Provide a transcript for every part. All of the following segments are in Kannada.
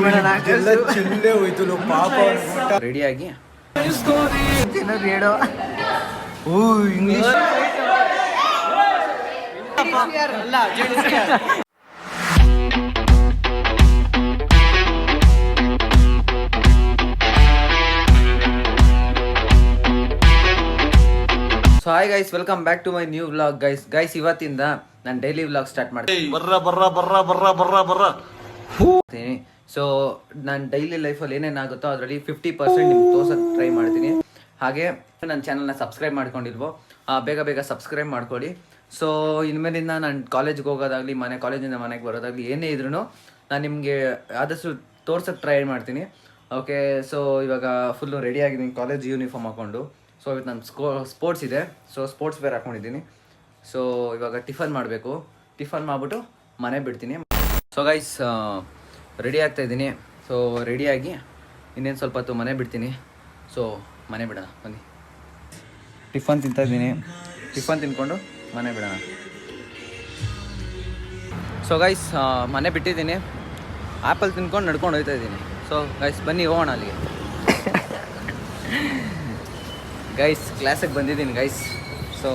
ಚಿಲ್ಲೆ ಹೋಯ್ತು ಪಾಪ ರೆಡಿಯಾಗಿ ಹೇಳೋ ಓ English so hi guys, welcome back to my new vlog. Guys ಇವತ್ತಿಂದ ನಾನು ಡೈಲಿ ವ್ಲಾಗ್ ಸ್ಟಾರ್ಟ್ ಮಾಡ್ತೀನಿ. ಸೊ ನಾನು ಡೈಲಿ ಲೈಫಲ್ಲಿ ಏನೇನಾಗುತ್ತೋ ಅದರಲ್ಲಿ 50% ನಿಮ್ಗೆ ತೋರ್ಸೋಕ್ಕೆ ಟ್ರೈ ಮಾಡ್ತೀನಿ. ಹಾಗೆ ನನ್ನ ಚಾನಲ್ನ ಸಬ್ಸ್ಕ್ರೈಬ್ ಮಾಡ್ಕೊಂಡಿಲ್ವೋ ಬೇಗ ಸಬ್ಸ್ಕ್ರೈಬ್ ಮಾಡ್ಕೊಳ್ಳಿ. ಸೊ ಇನ್ಮೇಲಿಂದ ನಾನು ಕಾಲೇಜ್ಗೆ ಹೋಗೋದಾಗಲಿ ಕಾಲೇಜಿಂದ ಮನೆಗೆ ಬರೋದಾಗಲಿ ಏನೇ ಇದ್ರೂ ನಾನು ನಿಮಗೆ ಆದಷ್ಟು ತೋರ್ಸೋಕ್ಕೆ ಟ್ರೈ ಮಾಡ್ತೀನಿ. ಓಕೆ, ಸೊ ಇವಾಗ ಫುಲ್ಲು ರೆಡಿ ಆಗಿದ್ದೀನಿ ಕಾಲೇಜ್ ಯೂನಿಫಾರ್ಮ್ ಹಾಕ್ಕೊಂಡು. ಸೊ ಇವತ್ತು ನಾನು ಸ್ಪೋರ್ಟ್ಸ್ ಇದೆ, ಸೊ ಸ್ಪೋರ್ಟ್ಸ್ ವೇರ್ ಹಾಕ್ಕೊಂಡಿದ್ದೀನಿ. ಸೊ ಇವಾಗ ಟಿಫನ್ ಮಾಡಬೇಕು, ಟಿಫನ್ ಮಾಡಿಬಿಟ್ಟು ಮನೆ ಬಿಡ್ತೀನಿ. ಸೊ ಗೈಸ್ ರೆಡಿ ಆಗ್ತಾಯಿದ್ದೀನಿ. ಸೊ ರೆಡಿಯಾಗಿ ಇನ್ನೇನು ಸ್ವಲ್ಪ ಹೊತ್ತು ಮನೆ ಬಿಡ್ತೀನಿ. ಸೊ ಮನೆ ಬಿಡೋಣ ಬನ್ನಿ. ಟಿಫನ್ ತಿಂತಾಯಿದ್ದೀನಿ, ಟಿಫನ್ ತಿನ್ಕೊಂಡು ಮನೆ ಬಿಡೋಣ. ಸೊ ಗೈಸ್ ಮನೆ ಬಿಟ್ಟಿದ್ದೀನಿ, ಆ್ಯಪಲ್ ತಿನ್ಕೊಂಡು ನಡ್ಕೊಂಡು ಹೋಗ್ತಾ ಇದ್ದೀನಿ. ಸೊ ಗೈಸ್ ಬನ್ನಿ ಹೋಗೋಣ ಅಲ್ಲಿಗೆ. ಗೈಸ್ ಕ್ಲಾಸಿಗೆ ಬಂದಿದ್ದೀನಿ ಗೈಸ್. ಸೊ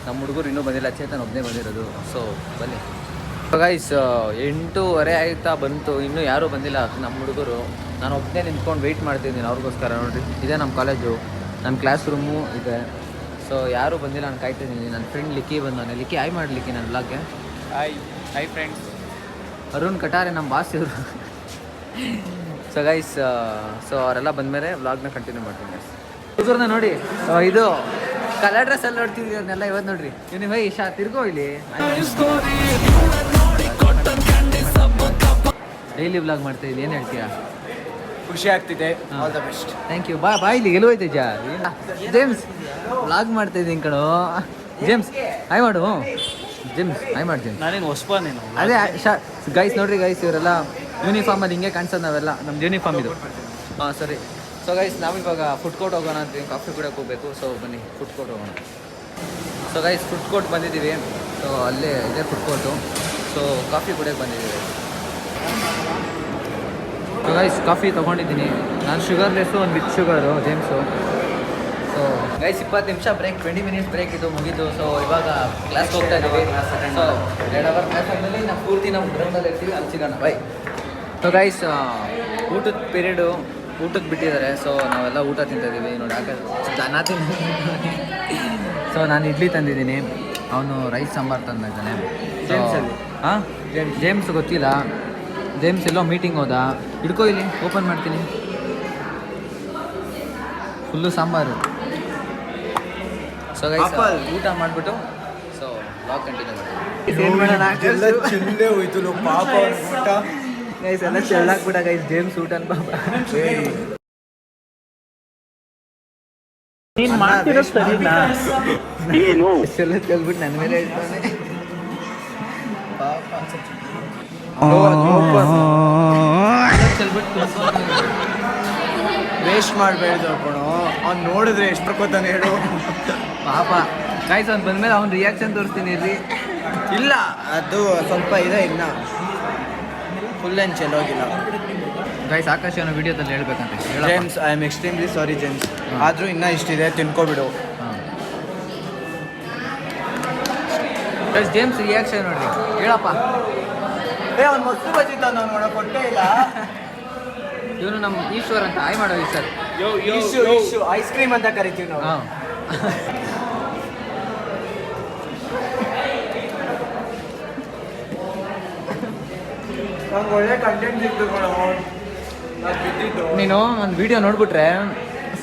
ನಮ್ಮ ಹುಡುಗರು ಇನ್ನೂ ಬಂದಿಲ್ಲ, ಚೇತನ್ ಒಬ್ಬನೇ ಬಂದಿರೋದು. ಸೊ ಬನ್ನಿ. ಸೊ ಗೈಸ್ 8:30 ಆಯ್ತಾ ಬಂತು, ಇನ್ನೂ ಯಾರೂ ಬಂದಿಲ್ಲ ನಮ್ಮ ಹುಡುಗರು. ನಾನು ಒಬ್ಬನೇ ನಿಂತ್ಕೊಂಡು ವೆಯ್ಟ್ ಮಾಡ್ತಿದ್ದೀನಿ ಅವ್ರಿಗೋಸ್ಕರ. ನೋಡಿರಿ ಇದೇ ನಮ್ಮ ಕಾಲೇಜು, ನನ್ನ ಕ್ಲಾಸ್ ರೂಮು ಇದೆ. ಸೊ ಯಾರೂ ಬಂದಿಲ್ಲ, ನಾನು ಕಾಯ್ತಿದ್ದೀನಿ. ನನ್ನ ಫ್ರೆಂಡ್ ಲಿಕ್ಕಿ ಬಂದಾನೆ. ಲಿಕ್ಕಿ ಹಾಯ್ ಮಾಡಲಿಕ್ಕಿ ನನ್ನ ವ್ಲಾಗ್ಗೆ. Hi friends. ಅರುಣ್ ಕಟಾರೆ ನಮ್ಮ ಬಾಸ್ ಇವರು. ಸೊ ಗೈಸ್ ಸೊ ಅವರೆಲ್ಲ ಬಂದಮೇಲೆ ವ್ಲಾಗ್ನ ಕಂಟಿನ್ಯೂ ಮಾಡ್ತೀನಿ ಗೈಸ್. ಹುಡುಗರನ್ನ ನೋಡಿ, ಇದು ಕಲರ್ ಡ್ರೆಸ್ ಅಲ್ಲಿ ನೋಡ್ತಿದ್ವಿ ಅದನ್ನೆಲ್ಲ ಇವತ್ತು ನೋಡ್ರಿ. ನೀವು ಭೈ ಇಶಾ ತಿರ್ಗೋ ಇಲ್ಲಿ. ಡೈಲಿ ವ್ಲಾಗ್ ಮಾಡ್ತಾ ಇದ್ದೀನಿ, ಏನು ಹೇಳ್ತೀಯಾ? ಖುಷಿ ಆಗ್ತಿದೆ. All the best. Thank you. ಬಾ ಇಲ್ಲಿ ಎಲ್ಲೋ ಐತೆ ಜೇಮ್ಸ್. ವ್ಲಾಗ್ ಮಾಡ್ತಾ ಇದ್ದೀನಿ ಕಣೋ. ಜೇಮ್ಸ್ ಹಾಯ್ ಮಾಡು. ಜೇಮ್ಸ್ ಹಾಯ್ ಮಾಡ್ತೀನಿ. ನಾನೇನು ಹೊಸಪ ನೀನು. ಅದೇ ಗೈಸ್ ನೋಡ್ರಿ ಗೈಸ್, ಇವರೆಲ್ಲ ಯೂನಿಫಾರ್ಮಲ್ಲಿ ಹಿಂಗೆ ಕಾಣಿಸೋದು ನಾವೆಲ್ಲ. ನಮ್ದು ಯೂನಿಫಾರ್ಮ್ ಇದು. ಹಾಂ ಸರಿ. ಸೊ ಗೈಸ್ ನಾವಿವಾಗ ಫುಡ್ ಕೋರ್ಟ್ ಹೋಗೋಣ ಅಂತೀವಿ, ಕಾಫಿ ಕುಡಿಯೋಕೆ ಹೋಗಬೇಕು. ಸೊ ಬನ್ನಿ ಫುಡ್ ಕೋರ್ಟ್ ಹೋಗೋಣ. ಸೊ ಗೈಸ್ ಫುಡ್ ಕೋರ್ಟ್ ಬಂದಿದ್ದೀವಿ. ಸೊ ಅಲ್ಲೇ ಇದೆ ಫುಡ್ ಕೋರ್ಟು. ಸೊ ಕಾಫಿ ಕುಡಿಯೋಕೆ ಬಂದಿದ್ದೀವಿ. ಸೊ ಗೈಸ್ ಕಾಫಿ ತೊಗೊಂಡಿದ್ದೀನಿ ನಾನು, ಶುಗರ್ಲೆಸ್ಸು ಒಂದು with sugar James. So guys 20 ನಿಮಿಷ ಬ್ರೇಕ್, 20 ಮಿನಿಟ್ಸ್ ಬ್ರೇಕ್ ಇದು ಮುಗೀತು. ಸೊ ಇವಾಗ ಕ್ಲಾಸ್ಗೆ ಹೋಗ್ತಾ ಇದ್ದೀವಿ. ಸೊ 2 ಅವರ್ ಕ್ಲಾಸ್ ಆದಮೇಲೆ ನಾವು ಪೂರ್ತಿ ನಾವು ಗ್ರೌಂಡಲ್ಲಿ ಇರ್ತೀವಿ, ಅಲ್ಲಿ ಸಿಗೋಣ ಬೈ. ಸೊ ಗೈಸ್ ಊಟದ ಪೀರಿಯಡು, ಊಟಕ್ಕೆ ಬಿಟ್ಟಿದ್ದಾರೆ. ಸೊ ನಾವೆಲ್ಲ ಊಟ ತಿಂತಾಯಿದ್ದೀವಿ ನೋಡಿ. ದನ ತಿಂತೀನಿ. ಸೊ ನಾನು ಇಡ್ಲಿ ತಂದಿದ್ದೀನಿ, ಅವನು ರೈಸ್ ಸಾಂಬಾರು ತಂದಿದ್ದಾನೆ. ಹಾಂ ಜೇಮ್ಸ್ ಗೊತ್ತಿಲ್ಲ, ಜೇಮ್ಸ್ ಎಲ್ಲೋ ಮೀಟಿಂಗ್ ಹೋದ. ಹಿಡ್ಕೋ ಇಲ್ಲಿ ಓಪನ್ ಮಾಡ್ತೀನಿ. ಫುಲ್ಲು ಸಾಂಬಾರು. ಸೊ ಗೈಸ್ ಊಟ ಮಾಡಿಬಿಟ್ಟು ಸೊ ವ್ಲಾಗ್ ಕಂಟಿನ್ಯೂ ಮಾಡ್ತೀನಿ. ಚಿಲ್ಲೆ ಹೋಯ್ತು ಪಾಪ ಊಟ. ಗೈಸ್ ಎಲ್ಲ ಚೆಲ್ಲಾಕ್ಬಿಟ್ಟ ಗೈಸ್ ಜೇಮ್ಸ್ ಊಟ ಪಾಪ. ನೀನು ಮಾಡ್ತಿರೋ ಸರಿನಾ? ಎಲ್ಲ ಚೆಲ್ಬಿಟ್ಟು ನನ್ನ ಮೇಲೆ ಹೇಳ್ತಾನೆ ಪಾಪ. ವೇಸ್ಟ್ ಮಾಡಬೇಡ್ದು ಕಣೋ. ಅವ್ನು ನೋಡಿದ್ರೆ ಎಷ್ಟು ಬರ್ಕೋತಾನೆ ಹೇಳು ಪಾಪ. ಗೈಸ್ ಅವ್ನು ಬಂದಮೇಲೆ ಅವ್ನು ರಿಯಾಕ್ಷನ್ ತೋರಿಸ್ತೀನಿ ಇರ್ರಿ. ಇಲ್ಲ ಅದು ಸ್ವಲ್ಪ ಇದೆ, ಇನ್ನು ಫುಲ್ ಏನು ಚೆಲ್ಲೋಗಿಲ್ಲ. ಗೈಸ್ ಆಕಾಶ್ ಅವನ ವಿಡಿಯೋದಲ್ಲಿ ಹೇಳ್ಬೇಕಂತ. James I am extremely sorry James, ಆದರೂ ಇನ್ನೂ ಇಷ್ಟಿದೆ, ತಿನ್ಕೊಬಿಡು. ಗೈಸ್ ಜೇಮ್ಸ್ ರಿಯಾಕ್ಷನ್ ನೋಡ್ರಿ, ಹೇಳಪ್ಪ. ಅವ್ನು ಮೊಸರು ಬಜ್ಜಿದ್ದ ನಾನು ನೋಡೋಕೆ ಕೊಟ್ಟೇ ಇಲ್ಲ. ಇವನು ನಮ್ಮ ಈಶ್ವರ್ ಅಂತ. ಹಾಯ್ ಮಾಡೋ ಈಶ್ವರ್. ಐಸ್ ಕ್ರೀಮ್ ಅಂತ ಕರಿತೀವಿ ನಾವು. ಹಾಂ ನಂಗೆ ಒಳ್ಳೆ ಕಂಟೆಂಟ್ ಸಿಕ್ತು ಕಣೋ. ನೀನು ಒಂದು ವಿಡಿಯೋ ನೋಡ್ಬಿಟ್ರೆ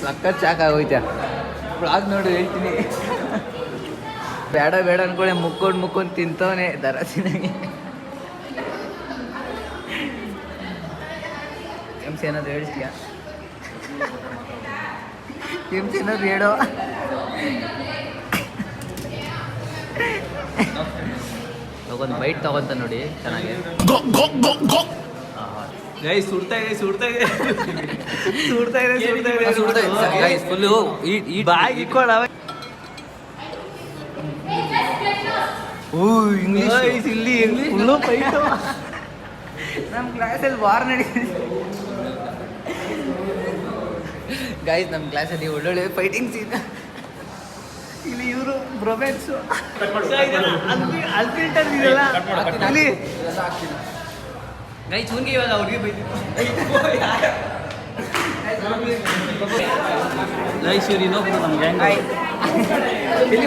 ಸಖತ್ ಚಾಕ್ ಆಗೋಯ್ತ. ಬ್ಲಾಗ್ ನೋಡಿ ಹೇಳ್ತೀನಿ. ಬೇಡ ಅನ್ಕೊಳ್ಳಿ ಮುಕ್ಕೊಂಡು ತಿಂತವನೇ ದರಸಿನಾಗೆ. ಕೆಮ್ಸ್ ಏನಾದ್ರು ಹೇಳ್ತೀಯ? ಕೆಮ್ಸ್ ಏನಾದ್ರು ಹೇಳೋ. ತಗೊಂಡು ಬೈಟ್ ತಗೊಂತ ನೋಡಿ ಚೆನ್ನಾಗಿ. ಸುಡ್ತಾ ಇದೆ ಫುಲ್ಲು ಬಾಯಿಗೆ ಇಕ್ಕೊಳ್ಳ. ಓ ಇಂಗ್ಲಿಷ್ ಇಲ್ಲಿ ಫುಲ್ಲು ಫೈಟು. ನಮ್ಮ ಕ್ಲಾಸಲ್ಲಿ ವಾರ್ ನಡೀತಿದೆ. ಗೈಸ್ ನಮ್ಮ ಕ್ಲಾಸಲ್ಲಿ ಒಳ್ಳೊಳ್ಳೆ ಫೈಟಿಂಗ್ ಸೀನ್. ಇಲ್ಲಿ ಇವರು ಬ್ರೊಮ್ಯಾನ್ಸು ಅಲ್ಫಿಲ್ಟರ್ ಇದೆಲ್ಲ ಇಲ್ಲಿ ಗೈ ಚೂನ್ಗೆ ಇವಾಗ ಅವ್ರಿಗೆ ಬೈತಿದ್ರು. ಗೈಸ್ ಇವ್ರು ಇನ್ನೊಬ್ರು ನಮ್ಮ ಗ್ಯಾಂಗ್. ಇಲ್ಲಿ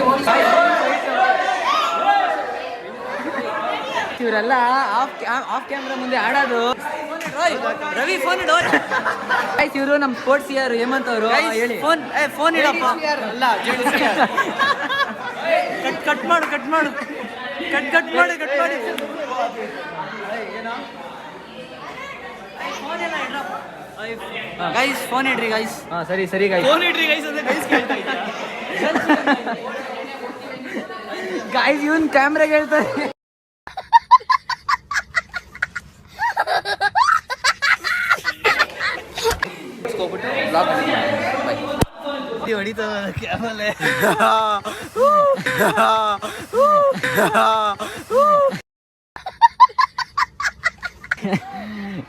ಇವರೆಲ್ಲ ಆಫ್ ಕ್ಯಾಮ್ರಾ ಮುಂದೆ ಆಡೋದು. ರವಿ ಫೋನ್ ಇಡು. ಇವರು ನಮ್ಮ ಸ್ಪೋರ್ಟ್ಸ್ ಇಯರ್ ಹೇಮಂತ್ ಅವರು. ಹೇಳಿ ಫೋನ್ ಇಡಪ್ಪ. ಅಲ್ಲ ಕಟ್ ಮಾಡು ಕಟ್ ಮಾಡಿ ಗೈಸ್ ಫೋನ್ ಇಡ್ರಿ ಗೈಸ್. ಹಾಂ ಸರಿ ಗೈಸ್ ಫೋನ್ ಇಡ್ರಿ ಗೈಸ್ ಅಂತ ಗೈಸ್ ಕೇಳ್ತಾ ಇದ್ದ. ಗೈಸ್ ಇವನ್ ಕ್ಯಾಮ್ರಾಗೆ ಹೇಳ್ತಾರೆ. ಹೊಡಿತಾವ ಕ್ಯಾಮಲೆ.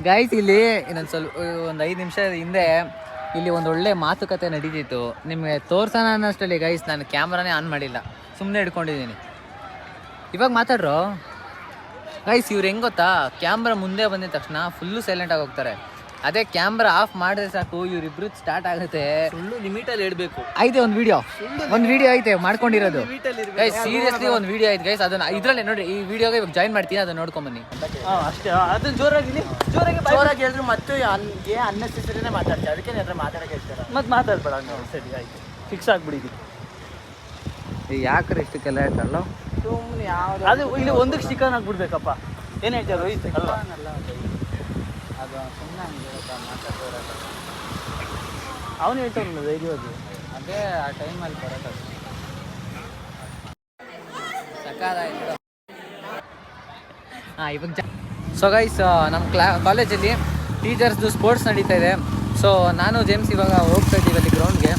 ಗೈಸ್ ಇಲ್ಲಿ ಇನ್ನೊಂದು ಸ್ವಲ್ಪ ಒಂದು 5 ನಿಮಿಷ ಹಿಂದೆ ಇಲ್ಲಿ ಒಂದು ಒಳ್ಳೆ ಮಾತುಕತೆ ನಡೀತಿತ್ತು. ನಿಮಗೆ ತೋರ್ಸೋಣ ಅನ್ನೋಷ್ಟರಲ್ಲಿ ಗೈಸ್ ನಾನು ಕ್ಯಾಮ್ರಾನೇ ಆನ್ ಮಾಡಿಲ್ಲ, ಸುಮ್ಮನೆ ಹಿಡ್ಕೊಂಡಿದ್ದೀನಿ. ಇವಾಗ ಮಾತಾಡ್ರು ಗೈಸ್. ಇವ್ರು ಹೆಂಗೆ ಗೊತ್ತಾ, ಕ್ಯಾಮ್ರಾ ಮುಂದೆ ಬಂದಿದ ತಕ್ಷಣ ಫುಲ್ಲು ಸೈಲೆಂಟಾಗಿ ಹೋಗ್ತಾರೆ. ಅದೇ ಕ್ಯಾಮ್ರಾ ಆಫ್ ಮಾಡಿದ್ರೆ ಸಾಕು ಇವ್ರಿಬ್ರು ಸ್ಟಾರ್ಟ್ ಆಗುತ್ತೆ. ಸುಳ್ಳು ಲಿಮಿಟಲ್ಲಿ ಇಡಬೇಕು. ಐತೆ ಒಂದು ವಿಡಿಯೋ ಐತೆ ಮಾಡ್ಕೊಂಡಿರೋದು ಗೈಸ್. ಸೀರಿಯಸ್ಲಿ ಒಂದು ವಿಡಿಯೋ ಐತೆ ಗೈಸ್. ಅದನ್ನ ಇದ್ರಲ್ಲೇ ನೋಡಿ, ಈ ವಿಡಿಯೋಗೆ ಇವಾಗ ಜಾಯಿನ್ ಮಾಡ್ತೀನಿ, ಅದನ್ನ ನೋಡ್ಕೊಂಬನ್ನಿ. ಅಷ್ಟೇ, ಅದನ್ನ ಜೋರಾಗಿ ಹೇಳಿದ್ರು ಮತ್ತೆ ಅನ್ನೆಸೆಸರಿನೇ ಮಾತಾಡ್ತೀವಿ. ಅದಕ್ಕೆ ನನ್ನ ಮಾತಾಡೋಕೆ ಹೇಳ್ತಾರೆ. ಮತ್ತೆ ಮಾತಾಡ್ಬೇಡ. ಸರಿ ಆಯ್ತು, ಫಿಕ್ಸ್ ಆಗ್ಬಿಡಿದ್ವಿ. ಯಾಕ್ರೆ ಇಷ್ಟಕ್ಕೆಲ್ಲ ಹೇಳ್ತಾರಲ್ಲ ಸುಮ್ಮನೆ ಯಾವ್ದು ಅದು ಇಲ್ಲಿ ಒಂದಕ್ಕೆ ಚಿಕನ್ ಆಗ್ಬಿಡ್ಬೇಕಪ್ಪ. ಏನು ಹೇಳ್ತಾರೆ ರೋಹಿತ್ ಅಲ್ವಾ? ಅದು ಸುಮ್ಮನೆ ಮಾತಾಡ್ತಾರೆ. ಅವನು ಹೇಳ್ತಾರಲ್ಲ ಧೈರ್ಯವಾಗಿ. ಅದೇ ಆ ಟೈಮಲ್ಲಿ ಬರೋದು ಸಕಾಲಾಯಿತು. ಹಾಂ ಇವಾಗ ಸೊ ಗೈಸ್ ನಮ್ಮ ಕಾಲೇಜಲ್ಲಿ ಟೀಚರ್ಸ್ದು ಸ್ಪೋರ್ಟ್ಸ್ ನಡೀತಾ ಇದೆ. ಸೊ ನಾನು ಜೇಮ್ಸ್ ಇವಾಗ ಹೋಗ್ತಾ ಇದ್ದೀವಿ ಅಲ್ಲಿ ಗ್ರೌಂಡ್ಗೆ.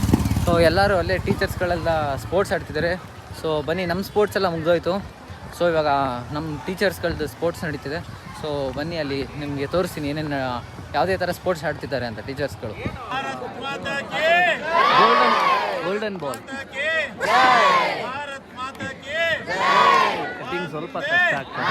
ಸೊ ಎಲ್ಲರೂ ಅಲ್ಲೇ ಟೀಚರ್ಸ್ಗಳೆಲ್ಲ ಸ್ಪೋರ್ಟ್ಸ್ ಆಡ್ತಿದ್ದಾರೆ. ಸೊ ಬನ್ನಿ, ನಮ್ಮ ಸ್ಪೋರ್ಟ್ಸ್ ಎಲ್ಲ ಮುಗಿದೋಯ್ತು. ಸೊ ಇವಾಗ ನಮ್ಮ ಟೀಚರ್ಸ್ಗಳದ್ದು ಸ್ಪೋರ್ಟ್ಸ್ ನಡೀತಿದೆ. ಸೊ ಬನ್ನಿ ಅಲ್ಲಿ ನಿಮಗೆ ತೋರಿಸ್ತೀನಿ ಏನೇನು ಯಾವುದೇ ಥರ ಸ್ಪೋರ್ಟ್ಸ್ ಆಡ್ತಿದ್ದಾರೆ ಅಂತ ಟೀಚರ್ಸ್ಗಳು. ಗೋಲ್ಡನ್ ಬಾಲ್ ಕಟಿಂಗ್ ಸ್ವಲ್ಪ ಕಷ್ಟ ಆಗ್ತದೆ.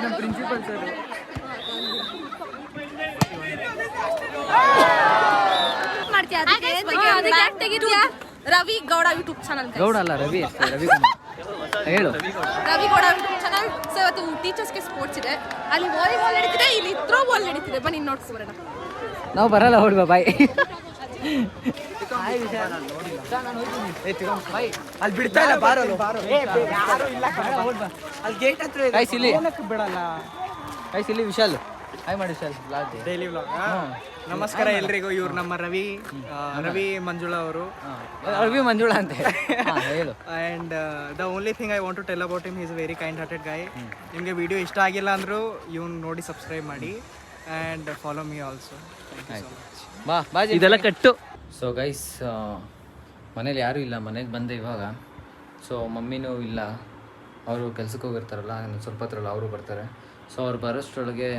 ನಮ್ಮ principal sir Ravi Gowda YouTube channel. Gowda ಅಲ್ಲ, ರವಿ ರವಿಕುಮಾರ್. ಹೇಳು. Ravi Gowda YouTube channel. So ಇವತ್ತು ಟೀಚರ್ಸ್ಗೆ ಸ್ಪೋರ್ಟ್ಸ್ ಇದೆ. ಅಲ್ಲಿ ವಾಲಿಬಾಲ್ ನಡೀತಿದೆ, ಇಲ್ಲಿ ಥ್ರೋ ಬಾಲ್ ನಡೀತಿದೆ. ಬನ್ನಿ ನೋಡ್ಕೊಬರೋಣ. ನಾವು ಬರಲ್ಲ, ಹೊಡ್ಬಾ ಬಾಯ್. ಅಲ್ಲಿ ಬಿಡ್ತಾ ಇಲ್ಲ, ಬಾರೋ ಅಲ್ಲಿ ಗೇಟ್ ಹತ್ರ ಗೈಸ್ ಇಲ್ಲಿ ಬಿಡಲ್ಲ. ಗೈಸ್ ಇಲ್ಲಿ ವಿಶಾಲ್. ಹಾಯ್ ಮಾಡಿ ವಿಶಾಲ್. Daily vlog. ನಮಸ್ಕಾರ ಎಲ್ರಿಗೂ. ಇವ್ರು ನಮ್ಮ ರವಿ ಮಂಜುಳಾ ಅವರು. ರವಿ ಮಂಜುಳಾ ಅಂತ ಹೇಳು. And the only thing I want to tell about him, is very kind hearted guy. ನಿಮಗೆ ವಿಡಿಯೋ ಇಷ್ಟ ಆಗಿಲ್ಲ ಅಂದರೂ ಇವ್ನು ನೋಡಿ ಸಬ್ಸ್ಕ್ರೈಬ್ ಮಾಡಿ ಆ್ಯಂಡ್ ಫಾಲೋ ಮೀ ಆಲ್ಸೋ. ಬಾ ಇದೆಲ್ಲ ಕಟ್ಟು. ಸೊ ಗೈಸ್ ಮನೇಲಿ ಯಾರೂ ಇಲ್ಲ, ಮನೆಗೆ ಬಂದೆ ಇವಾಗ. ಸೊ ಮಮ್ಮಿನೂ ಇಲ್ಲ, ಅವರು ಕೆಲ್ಸಕ್ಕೆ ಹೋಗಿರ್ತಾರಲ್ಲ, ಸ್ವಲ್ಪ ಹೊತ್ತರಲ್ಲ ಅವರು ಬರ್ತಾರೆ. ಸೊ ಅವ್ರು ಬರೋಷ್ಟರೊಳಗೆ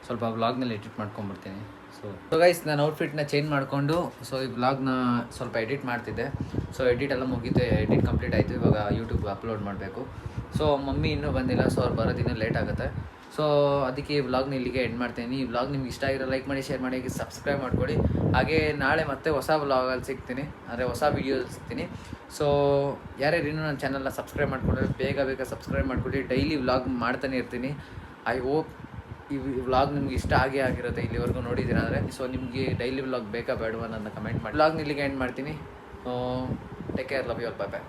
ಸ್ವಲ್ಪ ವ್ಲಾಗ್ನಲ್ಲಿ ಎಡಿಟ್ ಮಾಡ್ಕೊಂಡ್ಬಿಡ್ತೀನಿ. ಸೊ ಗೈಸ್ ನಾನು ಔಟ್ಫಿಟ್ನ ಚೇಂಜ್ ಮಾಡಿಕೊಂಡು ಸೊ ಈ ವ್ಲಾಗ್ನ ಸ್ವಲ್ಪ ಎಡಿಟ್ ಮಾಡ್ತಿದ್ದೆ. ಸೊ ಎಡಿಟ್ ಎಲ್ಲ ಮುಗಿತು, ಎಡಿಟ್ ಕಂಪ್ಲೀಟ್ ಆಯಿತು. ಇವಾಗ ಯೂಟ್ಯೂಬ್ಗೆ ಅಪ್ಲೋಡ್ ಮಾಡಬೇಕು. ಸೊ ಮಮ್ಮಿ ಇನ್ನೂ ಬಂದಿಲ್ಲ, ಸೊ ಅವ್ರು ಬರೋದಿನ್ನೂ ಲೇಟ್ ಆಗುತ್ತೆ. ಸೊ ಅದಕ್ಕೆ ಈ ವ್ಲಾಗ್ನ ಇಲ್ಲಿಗೆ ಎಂಡ್ ಮಾಡ್ತೀನಿ. ಈ ವ್ಲಾಗ್ ನಿಮ್ಗೆ ಇಷ್ಟ ಆಗಿರೋ ಲೈಕ್ ಮಾಡಿ, ಶೇರ್ ಮಾಡಿ, ಸಬ್ಸ್ಕ್ರೈಬ್ ಮಾಡ್ಕೊಳ್ಳಿ. ಹಾಗೆ ನಾಳೆ ಮತ್ತೆ ಹೊಸ ವ್ಲಾಗಲ್ಲಿ ಸಿಗ್ತೀನಿ, ಅಂದರೆ ಹೊಸ ವೀಡಿಯೋದಲ್ಲಿ ಸಿಗ್ತೀನಿ. ಸೊ ಯಾರ್ಯಾರು ಇನ್ನೂ ನನ್ನ ಚಾನಲ್ನ ಸಬ್ಸ್ಕ್ರೈಬ್ ಮಾಡ್ಕೊಂಡ್ರೆ ಬೇಗ ಸಬ್ಸ್ಕ್ರೈಬ್ ಮಾಡ್ಕೊಳ್ಳಿ. ಡೈಲಿ ವ್ಲಾಗ್ ಮಾಡ್ತಾನೆ ಇರ್ತೀನಿ. ಐ ಹೋಪ್ ಈ ವ್ಲಾಗ್ ನಿಮ್ಗೆ ಇಷ್ಟ ಆಗಿರುತ್ತೆ ಇಲ್ಲಿವರೆಗೂ ನೋಡಿದ್ದೀರ ಅಂದರೆ. ಸೊ ನಿಮಗೆ ಡೈಲಿ ವ್ಲಾಗ್ ಬೇಕಾ ಬೇಡವಾ ನನ್ನ ಕಮೆಂಟ್ ಮಾಡಿ. ವ್ಲಾಗ್ನ ಇಲ್ಲಿಗೆ ಎಂಡ್ ಮಾಡ್ತೀನಿ. Take care, love you all, bye by.